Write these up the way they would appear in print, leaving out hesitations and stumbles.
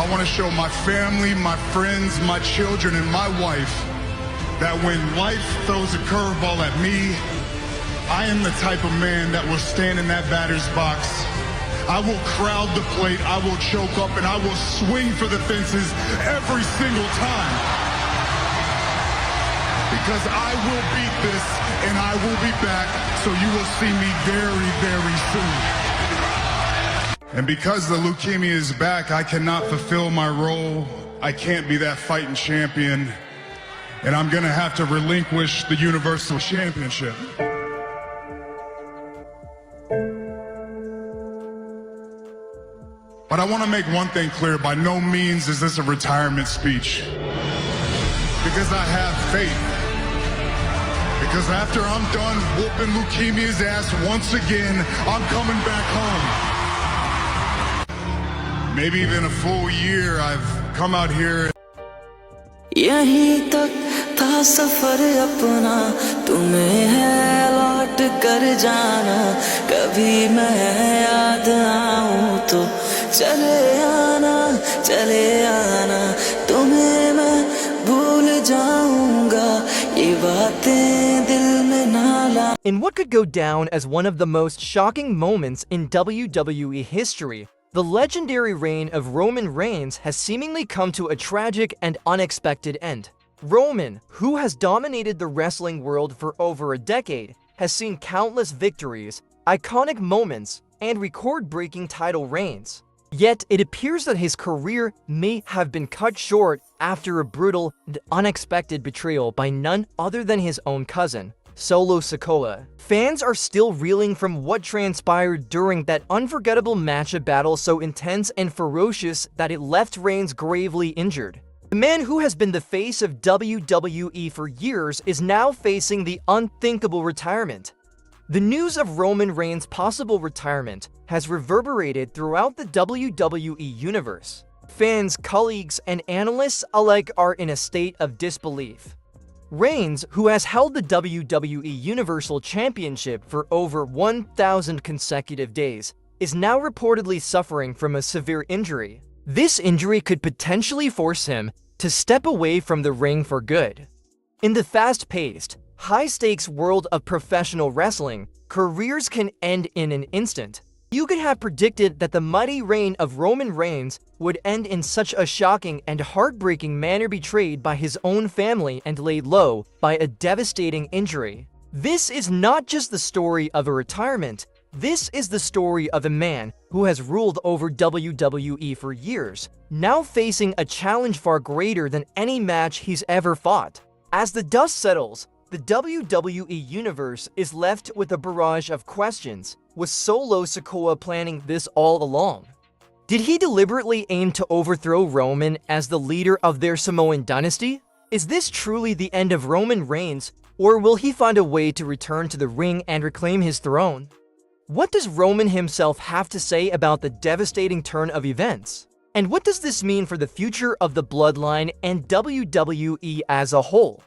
I want to show my family, my friends, my children, and my wife that when life throws a curveball at me, I am the type of man that will stand in that batter's box. I will crowd the plate, I will choke up, and I will swing for the fences every single time. Because I will beat this, and I will be back, so you will see me very, very soon. And because the leukemia is back, I cannot fulfill my role. I can't be that fighting champion. And I'm gonna have to relinquish the Universal Championship. But I want to make one thing clear. By no means is this a retirement speech. Because I have faith. Because after I'm done whooping leukemia's ass once again, I'm coming back home. Maybe even a full year I've come out here. यहीं तक था सफर अपना, तुम्हें है लौट कर जाना, कभी मैं याद आऊं तो चले आना, तुम्हें मैं भूल जाऊंगा, ये बातें दिल में ना ला. In what could go down as one of the most shocking moments in WWE history, the legendary reign of Roman Reigns has seemingly come to a tragic and unexpected end. Roman, who has dominated the wrestling world for over a decade, has seen countless victories, iconic moments, and record-breaking title reigns. Yet, it appears that his career may have been cut short after a brutal and unexpected betrayal by none other than his own cousin, Solo Sikoa. Fans are still reeling from what transpired during that unforgettable match, a battle so intense and ferocious that it left Reigns gravely injured. The man who has been the face of WWE for years is now facing the unthinkable retirement. The news of Roman Reigns' possible retirement has reverberated throughout the WWE universe. Fans, colleagues, and analysts alike are in a state of disbelief. Reigns, who has held the WWE Universal Championship for over 1,000 consecutive days, is now reportedly suffering from a severe injury. This injury could potentially force him to step away from the ring for good. In the fast-paced, high-stakes world of professional wrestling, careers can end in an instant. You could have predicted that the mighty reign of Roman Reigns would end in such a shocking and heartbreaking manner, betrayed by his own family and laid low by a devastating injury. This is not just the story of a retirement, this is the story of a man who has ruled over WWE for years, now facing a challenge far greater than any match he's ever fought. As the dust settles, the WWE Universe is left with a barrage of questions. Was Solo Sikoa planning this all along? Did he deliberately aim to overthrow Roman as the leader of their Samoan dynasty? Is this truly the end of Roman Reigns, or will he find a way to return to the ring and reclaim his throne? What does Roman himself have to say about the devastating turn of events? And what does this mean for the future of the bloodline and WWE as a whole?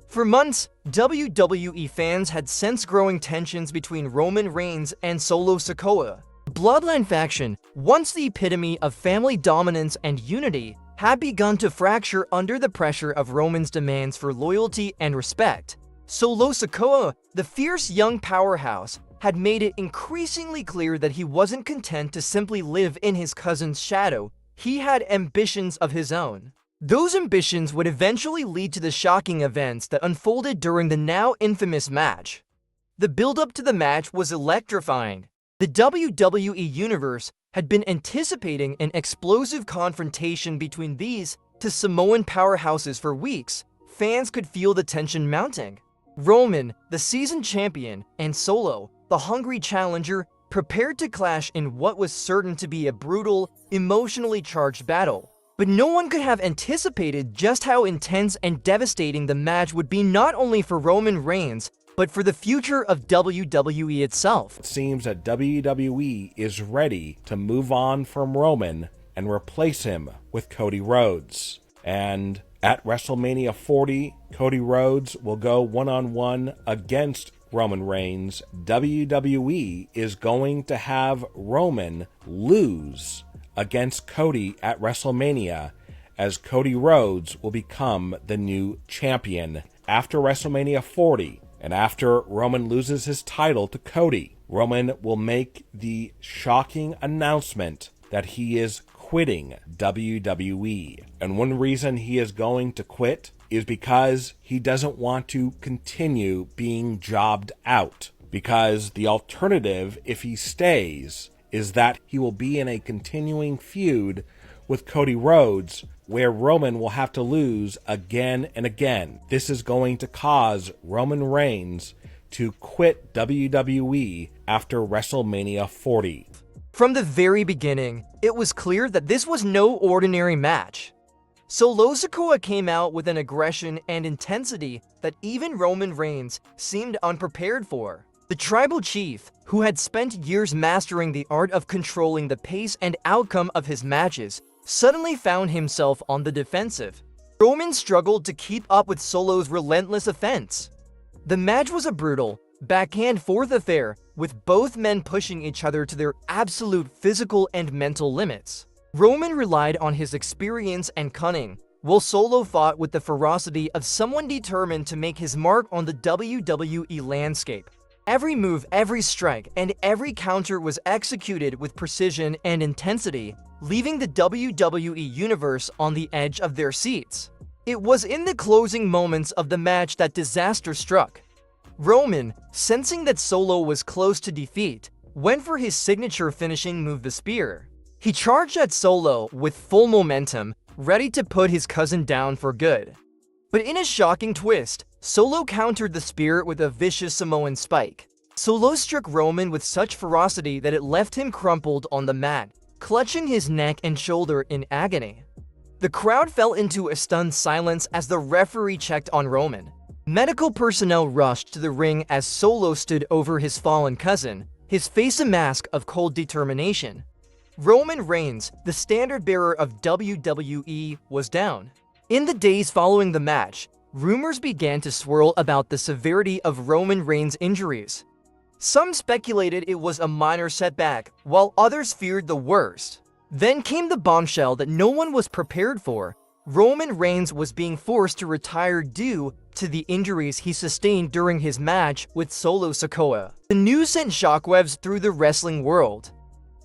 For months, WWE fans had sensed growing tensions between Roman Reigns and Solo Sikoa. The Bloodline faction, once the epitome of family dominance and unity, had begun to fracture under the pressure of Roman's demands for loyalty and respect. Solo Sikoa, the fierce young powerhouse, had made it increasingly clear that he wasn't content to simply live in his cousin's shadow. He had ambitions of his own. Those ambitions would eventually lead to the shocking events that unfolded during the now infamous match. The build-up to the match was electrifying. The WWE Universe had been anticipating an explosive confrontation between these two Samoan powerhouses for weeks. Fans could feel the tension mounting. Roman, the seasoned champion, and Solo, the hungry challenger, prepared to clash in what was certain to be a brutal, emotionally charged battle. But no one could have anticipated just how intense and devastating the match would be, not only for Roman Reigns, but for the future of WWE itself. It seems that WWE is ready to move on from Roman and replace him with Cody Rhodes. And at WrestleMania 40, Cody Rhodes will go one-on-one against Roman Reigns. WWE is going to have Roman lose against Cody at WrestleMania, as Cody Rhodes will become the new champion after WrestleMania 40. And after Roman loses his title to Cody, Roman will make the shocking announcement that he is quitting WWE. And one reason he is going to quit is because he doesn't want to continue being jobbed out. Because the alternative, if he stays, is that he will be in a continuing feud with Cody Rhodes, where Roman will have to lose again and again. This is going to cause Roman Reigns to quit WWE after WrestleMania 40. From the very beginning, it was clear that this was no ordinary match. Solo Sikoa came out with an aggression and intensity that even Roman Reigns seemed unprepared for. The tribal chief, who had spent years mastering the art of controlling the pace and outcome of his matches, suddenly found himself on the defensive. Roman struggled to keep up with Solo's relentless offense. The match was a brutal, back-and-forth affair, with both men pushing each other to their absolute physical and mental limits. Roman relied on his experience and cunning, while Solo fought with the ferocity of someone determined to make his mark on the WWE landscape. Every move, every strike, and every counter was executed with precision and intensity, leaving the WWE Universe on the edge of their seats. It was in the closing moments of the match that disaster struck. Roman, sensing that Solo was close to defeat, went for his signature finishing move, the spear. He charged at Solo with full momentum, ready to put his cousin down for good. But in a shocking twist, Solo countered the spear with a vicious Samoan spike. Solo struck Roman with such ferocity that it left him crumpled on the mat, clutching his neck and shoulder in agony. The crowd fell into a stunned silence as the referee checked on Roman. Medical personnel rushed to the ring as Solo stood over his fallen cousin, his face a mask of cold determination. Roman Reigns, the standard-bearer of WWE, was down. In the days following the match, rumors began to swirl about the severity of Roman Reigns' injuries. Some speculated it was a minor setback, while others feared the worst. Then came the bombshell that no one was prepared for. Roman Reigns was being forced to retire due to the injuries he sustained during his match with Solo Sikoa. The news sent shockwaves through the wrestling world.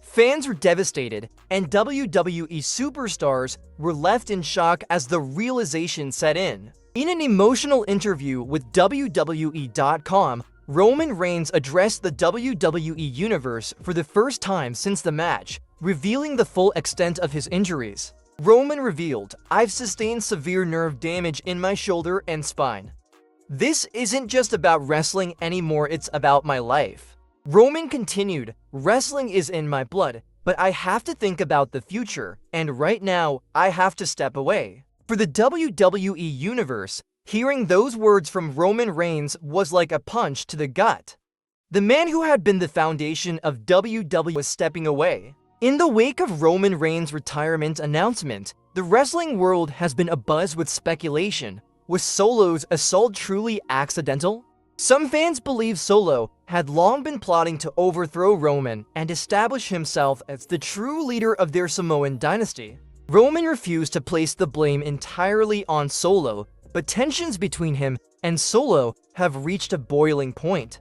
Fans were devastated, and WWE superstars were left in shock as the realization set in. In an emotional interview with WWE.com, Roman Reigns addressed the WWE Universe for the first time since the match, revealing the full extent of his injuries. Roman revealed, "I've sustained severe nerve damage in my shoulder and spine. This isn't just about wrestling anymore, it's about my life." Roman continued, "Wrestling is in my blood, but I have to think about the future, and right now, I have to step away." For the WWE Universe, hearing those words from Roman Reigns was like a punch to the gut. The man who had been the foundation of WWE was stepping away. In the wake of Roman Reigns' retirement announcement, the wrestling world has been abuzz with speculation. Was Solo's assault truly accidental? Some fans believe Solo had long been plotting to overthrow Roman and establish himself as the true leader of their Samoan dynasty. Roman refused to place the blame entirely on Solo, but tensions between him and Solo have reached a boiling point.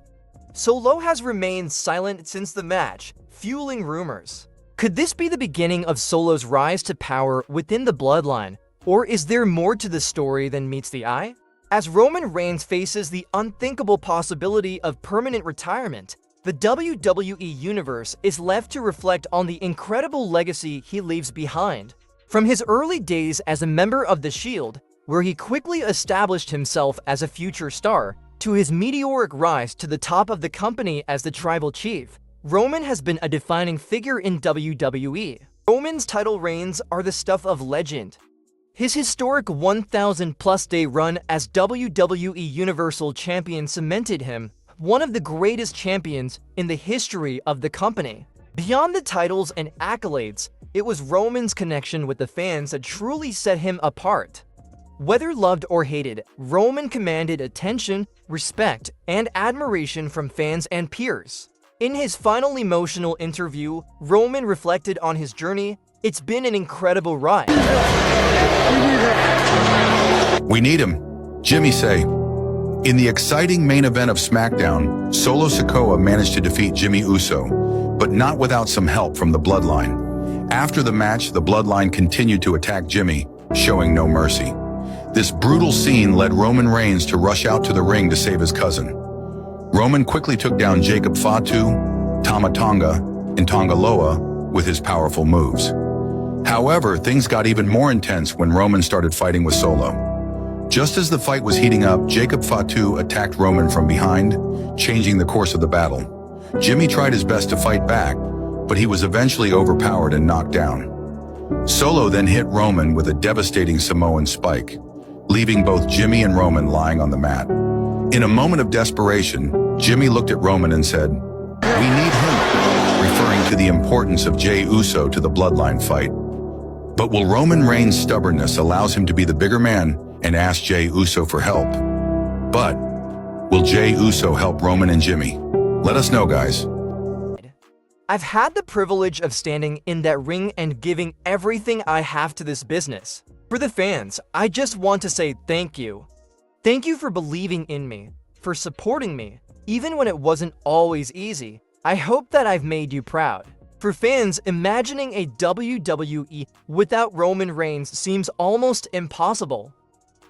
Solo has remained silent since the match, fueling rumors. Could this be the beginning of Solo's rise to power within the bloodline, or is there more to the story than meets the eye? As Roman Reigns faces the unthinkable possibility of permanent retirement, the WWE Universe is left to reflect on the incredible legacy he leaves behind. From his early days as a member of The Shield, where he quickly established himself as a future star, to his meteoric rise to the top of the company as the tribal chief, Roman has been a defining figure in WWE. Roman's title reigns are the stuff of legend. His historic 1,000-plus day run as WWE Universal Champion cemented him one of the greatest champions in the history of the company. Beyond the titles and accolades, it was Roman's connection with the fans that truly set him apart. Whether loved or hated, Roman commanded attention, respect, and admiration from fans and peers. In his final emotional interview, Roman reflected on his journey, It's been an incredible ride. We need him. Jimmy say. In the exciting main event of SmackDown, Solo Sikoa managed to defeat Jimmy Uso, but not without some help from the bloodline. After the match, the bloodline continued to attack Jimmy, showing no mercy. This brutal scene led Roman Reigns to rush out to the ring to save his cousin. Roman quickly took down Jacob Fatu, Tama Tonga, and Tonga Loa with his powerful moves. However, things got even more intense when Roman started fighting with Solo. Just as the fight was heating up, Jacob Fatu attacked Roman from behind, changing the course of the battle. Jimmy tried his best to fight back, but he was eventually overpowered and knocked down. Solo then hit Roman with a devastating Samoan spike, leaving both Jimmy and Roman lying on the mat. In a moment of desperation, Jimmy looked at Roman and said, "We need him," referring to the importance of Jey Uso to the bloodline fight. But will Roman Reigns' stubbornness allows him to be the bigger man and ask Jey Uso for help? But will Jey Uso help Roman and Jimmy? Let us know, guys. I've had the privilege of standing in that ring and giving everything I have to this business. For the fans, I just want to say thank you. Thank you for believing in me, for supporting me, even when it wasn't always easy. I hope that I've made you proud. For fans, imagining a WWE without Roman Reigns seems almost impossible.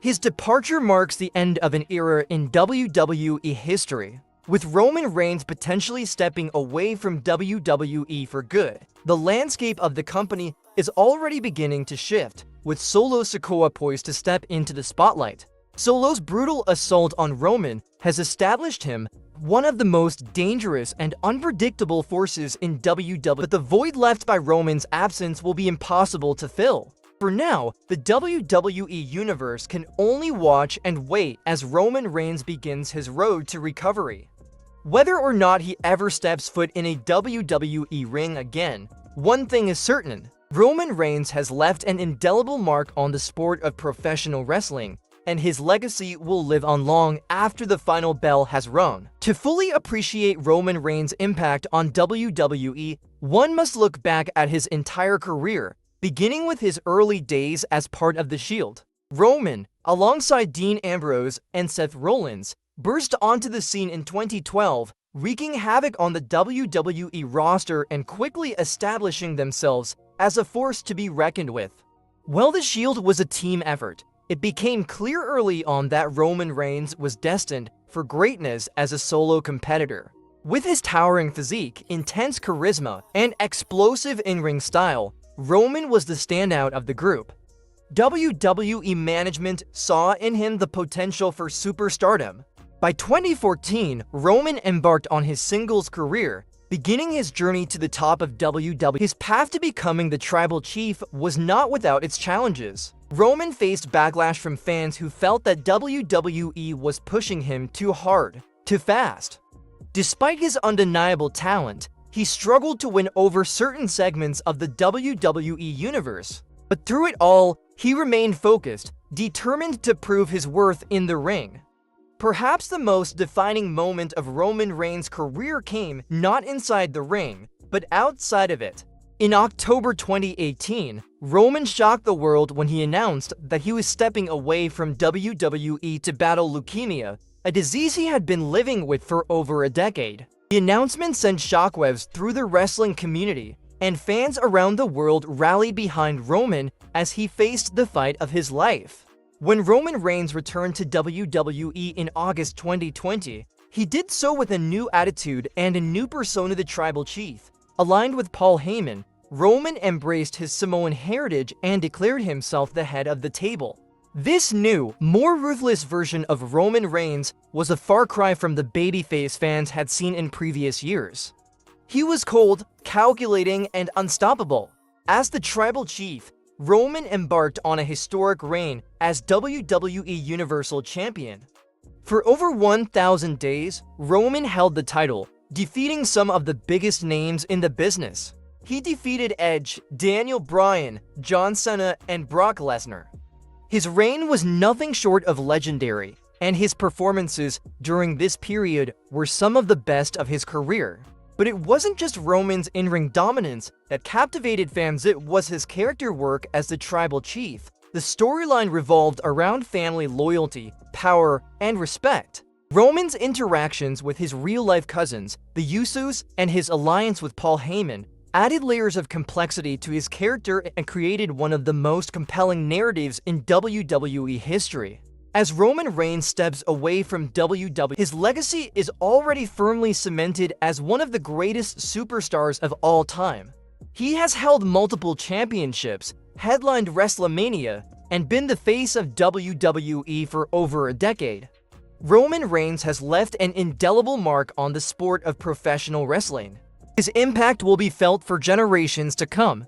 His departure marks the end of an era in WWE history. With Roman Reigns potentially stepping away from WWE for good, the landscape of the company is already beginning to shift, with Solo Sikoa poised to step into the spotlight. Solo's brutal assault on Roman has established him one of the most dangerous and unpredictable forces in WWE, but the void left by Roman's absence will be impossible to fill. For now, the WWE Universe can only watch and wait as Roman Reigns begins his road to recovery. Whether or not he ever steps foot in a WWE ring again, one thing is certain: Roman Reigns has left an indelible mark on the sport of professional wrestling, and his legacy will live on long after the final bell has rung. To fully appreciate Roman Reigns' impact on WWE, one must look back at his entire career, beginning with his early days as part of The Shield. Roman, alongside Dean Ambrose and Seth Rollins, burst onto the scene in 2012, wreaking havoc on the WWE roster and quickly establishing themselves as a force to be reckoned with. While The Shield was a team effort, it became clear early on that Roman Reigns was destined for greatness as a solo competitor. With his towering physique, intense charisma, and explosive in-ring style, Roman was the standout of the group. WWE management saw in him the potential for superstardom. By 2014, Roman embarked on his singles career, beginning his journey to the top of WWE. His path to becoming the Tribal Chief was not without its challenges. Roman faced backlash from fans who felt that WWE was pushing him too hard, too fast. Despite his undeniable talent, he struggled to win over certain segments of the WWE Universe. But through it all, he remained focused, determined to prove his worth in the ring. Perhaps the most defining moment of Roman Reigns' career came not inside the ring, but outside of it. In October 2018, Roman shocked the world when he announced that he was stepping away from WWE to battle leukemia, a disease he had been living with for over a decade. The announcement sent shockwaves through the wrestling community, and fans around the world rallied behind Roman as he faced the fight of his life. When Roman Reigns returned to WWE in August 2020, he did so with a new attitude and a new persona, the Tribal Chief. Aligned with Paul Heyman, Roman embraced his Samoan heritage and declared himself the head of the table. This new, more ruthless version of Roman Reigns was a far cry from the babyface fans had seen in previous years. He was cold, calculating, and unstoppable. As the Tribal Chief, Roman embarked on a historic reign as WWE Universal Champion. For over 1,000 days, Roman held the title, defeating some of the biggest names in the business. He defeated Edge, Daniel Bryan, John Cena, and Brock Lesnar. His reign was nothing short of legendary, and his performances during this period were some of the best of his career. But it wasn't just Roman's in-ring dominance that captivated fans, it was his character work as the tribal chief. The storyline revolved around family loyalty, power, and respect. Roman's interactions with his real-life cousins, the Usos, and his alliance with Paul Heyman added layers of complexity to his character and created one of the most compelling narratives in WWE history. As Roman Reigns steps away from WWE, his legacy is already firmly cemented as one of the greatest superstars of all time. He has held multiple championships, headlined WrestleMania, and been the face of WWE for over a decade. Roman Reigns has left an indelible mark on the sport of professional wrestling. His impact will be felt for generations to come.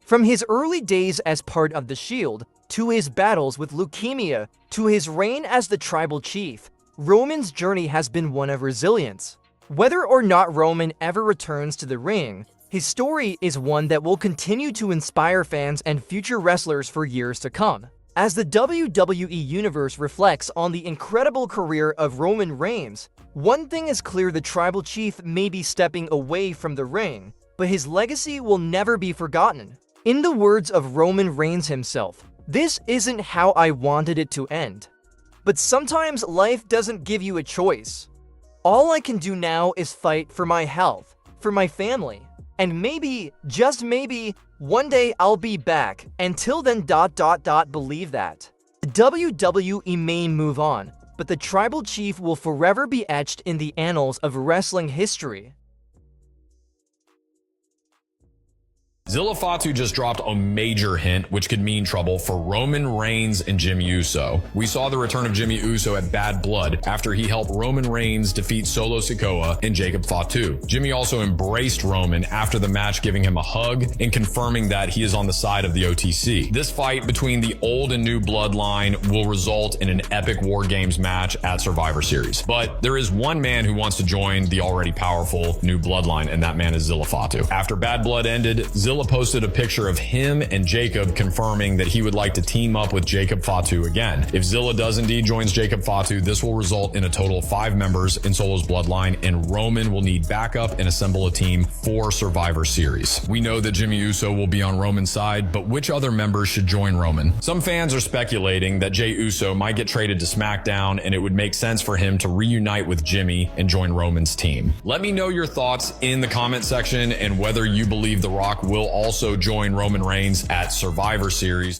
From his early days as part of The Shield, to his battles with leukemia, to his reign as the tribal chief, Roman's journey has been one of resilience. Whether or not Roman ever returns to the ring, his story is one that will continue to inspire fans and future wrestlers for years to come. As the WWE Universe reflects on the incredible career of Roman Reigns, one thing is clear: the tribal chief may be stepping away from the ring, but his legacy will never be forgotten. In the words of Roman Reigns himself, "This isn't how I wanted it to end. But sometimes life doesn't give you a choice. All I can do now is fight for my health, for my family, and maybe, just maybe, one day I'll be back. Until then, believe that." The WWE may move on, but the tribal chief will forever be etched in the annals of wrestling history. Zilla Fatu just dropped a major hint, which could mean trouble for Roman Reigns and Jimmy Uso. We saw the return of Jimmy Uso at Bad Blood after he helped Roman Reigns defeat Solo Sikoa and Jacob Fatu. Jimmy also embraced Roman after the match, giving him a hug and confirming that he is on the side of the OTC. This fight between the old and new bloodline will result in an epic War Games match at Survivor Series. But there is one man who wants to join the already powerful new bloodline, and that man is Zilla Fatu. After Bad Blood ended, Zilla posted a picture of him and Jacob, confirming that he would like to team up with Jacob Fatu again. If Zilla does indeed joins Jacob Fatu, this will result in a total of 5 members in Solo's bloodline, and Roman will need backup and assemble a team for Survivor Series. We know that Jimmy Uso will be on Roman's side, but which other members should join Roman? Some fans are speculating that Jey Uso might get traded to SmackDown, and it would make sense for him to reunite with Jimmy and join Roman's team. Let me know your thoughts in the comment section and whether you believe The Rock will also join Roman Reigns at Survivor Series.